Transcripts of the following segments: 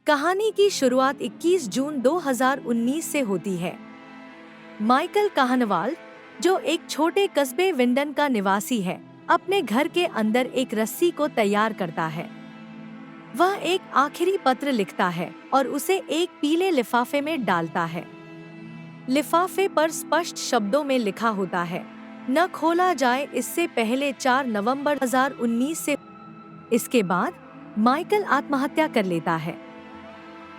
कहानी की शुरुआत 21 जून 2019 से होती है। माइकल काहनवाल, जो एक छोटे कस्बे विंडन का निवासी है, अपने घर के अंदर एक रस्सी को तैयार करता है। वह एक आखिरी पत्र लिखता है और उसे एक पीले लिफाफे में डालता है। लिफाफे पर स्पष्ट शब्दों में लिखा होता है, न खोला जाए इससे पहले 4 नवंबर 2019 से। इसके बाद माइकल आत्महत्या कर लेता है।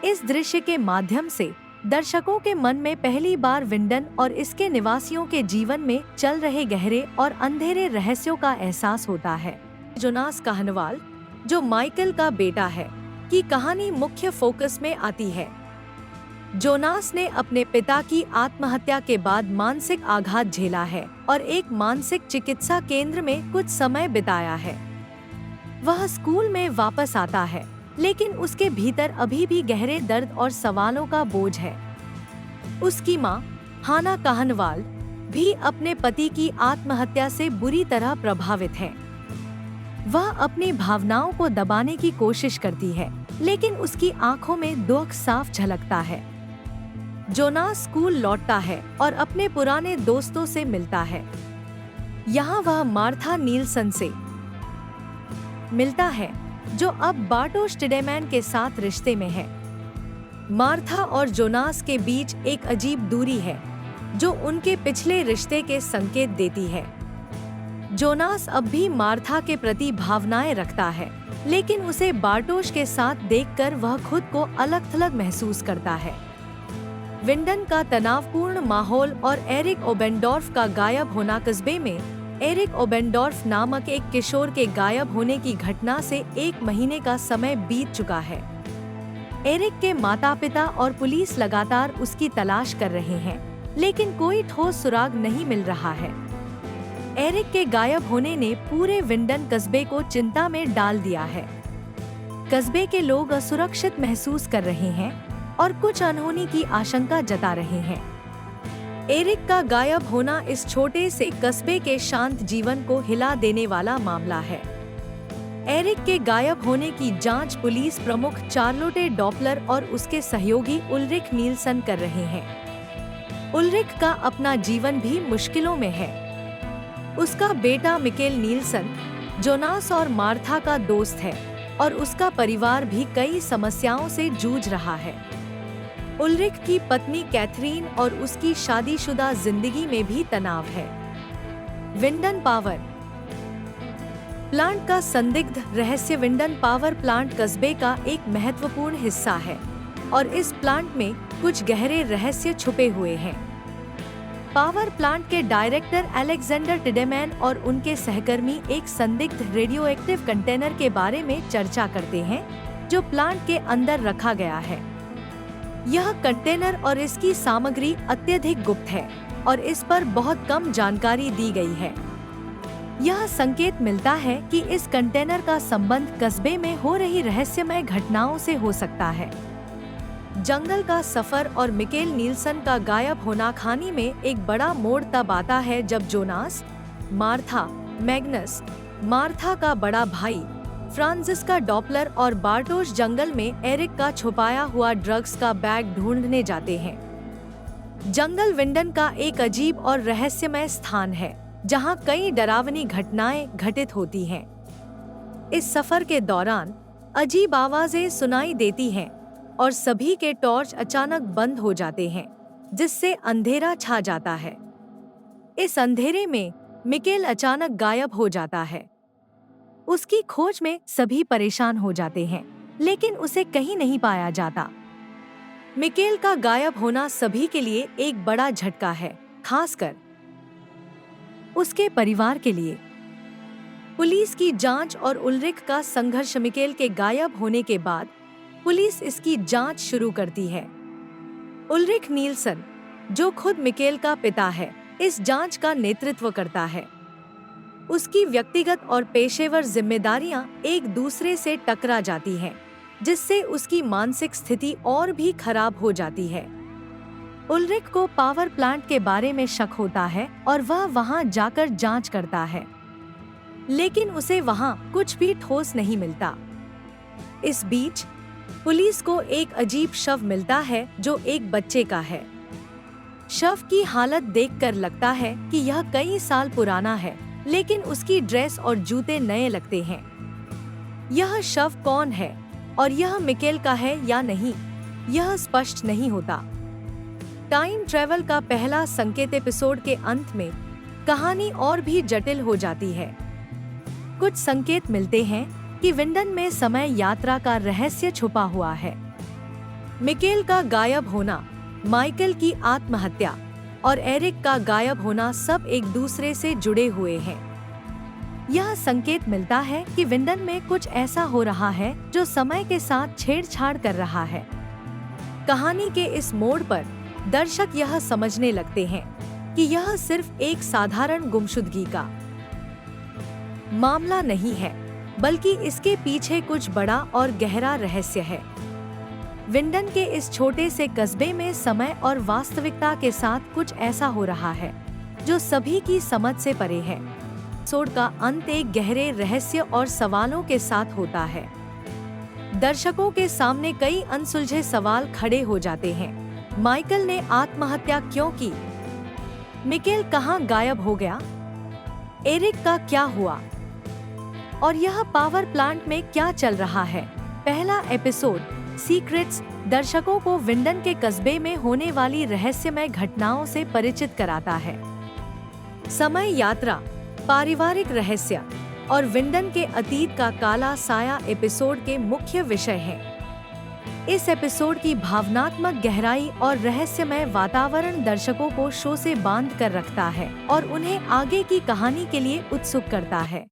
इस दृश्य के माध्यम से दर्शकों के मन में पहली बार विंडन और इसके निवासियों के जीवन में चल रहे गहरे और अंधेरे रहस्यों का एहसास होता है। जोनास काहनवाल, जो माइकल का बेटा है, की कहानी मुख्य फोकस में आती है। जोनास ने अपने पिता की आत्महत्या के बाद मानसिक आघात झेला है और एक मानसिक चिकित्सा केंद्र में कुछ समय बिताया है। वह स्कूल में वापस आता है, लेकिन उसके भीतर अभी भी गहरे दर्द और सवालों का बोझ है। उसकी मां, हाना काहनवाल, भी अपने पति की आत्महत्या से बुरी तरह प्रभावित है। वह अपनी भावनाओं को दबाने की कोशिश करती है, लेकिन उसकी आंखों में दुख साफ झलकता है। जोनास स्कूल लौटता है और अपने पुराने दोस्तों से मिलता है। यहाँ वह मार्था नीलसन से मिलता है, जो अब बार्टोश टिडेमैन के साथ रिश्ते में है। मार्था और जोनास के बीच एक अजीब दूरी है, जो उनके पिछले रिश्ते के संकेत देती है। जोनास अब भी मार्था के प्रति भावनाएं रखता है, लेकिन उसे बार्टोश के साथ देखकर वह खुद को अलग-थलग महसूस करता है। विंडन का तनावपूर्ण माहौल और एरिक ओबेनडॉर्फ का गायब होना। कस्बे में एरिक ओबेनडॉर्फ नामक एक किशोर के गायब होने की घटना से 1 महीने का समय बीत चुका है। एरिक के माता-पिता और पुलिस लगातार उसकी तलाश कर रहे हैं, लेकिन कोई ठोस सुराग नहीं मिल रहा है। एरिक के गायब होने ने पूरे विंडन कस्बे को चिंता में डाल दिया है। कस्बे के लोग असुरक्षित महसूस कर रहे हैं और कुछ अनहोनी की आशंका जता रहे हैं। एरिक का गायब होना इस छोटे से कस्बे के शांत जीवन को हिला देने वाला मामला है। एरिक के गायब होने की जांच पुलिस प्रमुख चार्लोटे डॉपलर और उसके सहयोगी उल्रिक नीलसन कर रहे हैं। उल्रिक का अपना जीवन भी मुश्किलों में है। उसका बेटा मिकेल नीलसन, जोनास और मार्था का दोस्त है, और उसका परिवार भी कई समस्याओं से जूझ रहा है। उल्रिक की पत्नी कैथरीन और उसकी शादीशुदा जिंदगी में भी तनाव है। विंडन पावर प्लांट का संदिग्ध रहस्य। विंडन पावर प्लांट कस्बे का एक महत्वपूर्ण हिस्सा है और इस प्लांट में कुछ गहरे रहस्य छुपे हुए हैं। पावर प्लांट के डायरेक्टर अलेक्जेंडर टिडेमैन और उनके सहकर्मी एक संदिग्ध रेडियोएक्टिव कंटेनर के बारे में चर्चा करते हैं, जो प्लांट के अंदर रखा गया है। यह कंटेनर और इसकी सामग्री अत्यधिक गुप्त है और इस पर बहुत कम जानकारी दी गई है। यह संकेत मिलता है कि इस कंटेनर का संबंध कस्बे में हो रही रहस्यमय घटनाओं से हो सकता है। जंगल का सफर और मिकेल नीलसन का गायब होना। कहानी में एक बड़ा मोड़ तब आता है जब जोनास, मार्था, मैग्नस, मार्था का बड़ा भाई फ्रांसिस्का डॉपलर और बार्टोश जंगल में एरिक का छुपाया हुआ ड्रग्स का बैग ढूंढने जाते हैं। जंगल विंडन का एक अजीब और रहस्यमय स्थान है, जहां कई डरावनी घटनाएं घटित होती हैं। इस सफर के दौरान अजीब आवाजें सुनाई देती हैं और सभी के टॉर्च अचानक बंद हो जाते हैं, जिससे अंधेरा छा जाता है। इस अंधेरे में मिकेल अचानक गायब हो जाता है। उसकी खोज में सभी परेशान हो जाते हैं, लेकिन उसे कहीं नहीं पाया जाता। मिकेल का गायब होना सभी के लिए एक बड़ा झटका है, खासकर उसके परिवार के लिए। पुलिस की जांच और उल्रिक का संघर्ष। मिकेल के गायब होने के बाद पुलिस इसकी जांच शुरू करती है। उल्रिक नीलसन, जो खुद मिकेल का पिता है, इस जांच का नेतृत्व करता है। उसकी व्यक्तिगत और पेशेवर जिम्मेदारियां एक दूसरे से टकरा जाती हैं, जिससे उसकी मानसिक स्थिति और भी खराब हो जाती है। उल्रिक को पावर प्लांट के बारे में शक होता है और वह वहां जाकर जांच करता है, लेकिन उसे वहां कुछ भी ठोस नहीं मिलता। इस बीच पुलिस को एक अजीब शव मिलता है जो एक बच्चे का है। शव की हालत देखकर लगता है कि यह कई साल पुराना है, लेकिन उसकी ड्रेस और जूते नए लगते हैं। यह शव कौन है और यह मिकेल का है या नहीं, यह स्पष्ट नहीं होता। टाइम ट्रेवल का पहला संकेत एपिसोड के अंत में कहानी और भी जटिल हो जाती है। कुछ संकेत मिलते हैं कि विंडन में समय यात्रा का रहस्य छुपा हुआ है। मिकेल का गायब होना, माइकल की आत्महत्या और एरिक का गायब होना सब एक दूसरे से जुड़े हुए हैं। यह संकेत मिलता है कि विंडन में कुछ ऐसा हो रहा है जो समय के साथ छेड़छाड़ कर रहा है। कहानी के इस मोड़ पर दर्शक यह समझने लगते हैं कि यह सिर्फ एक साधारण गुमशुदगी का मामला नहीं है, बल्कि इसके पीछे कुछ बड़ा और गहरा रहस्य है। विंडन के इस छोटे से कस्बे में समय और वास्तविकता के साथ कुछ ऐसा हो रहा है जो सभी की समझ से परे है। एपिसोड का अंत एक गहरे रहस्य और सवालों के साथ होता है। दर्शकों के सामने कई अनसुलझे सवाल खड़े हो जाते हैं। माइकल ने आत्महत्या क्यों की? मिकेल कहाँ गायब हो गया? एरिक का क्या हुआ? और यह पावर प्लांट में क्या चल रहा है? पहला एपिसोड सीक्रेट्स दर्शकों को विंडन के कस्बे में होने वाली रहस्यमय घटनाओं से परिचित कराता है। समय यात्रा, पारिवारिक रहस्य और विंडन के अतीत का काला साया एपिसोड के मुख्य विषय हैं। इस एपिसोड की भावनात्मक गहराई और रहस्यमय वातावरण दर्शकों को शो से बांध कर रखता है और उन्हें आगे की कहानी के लिए उत्सुक करता है।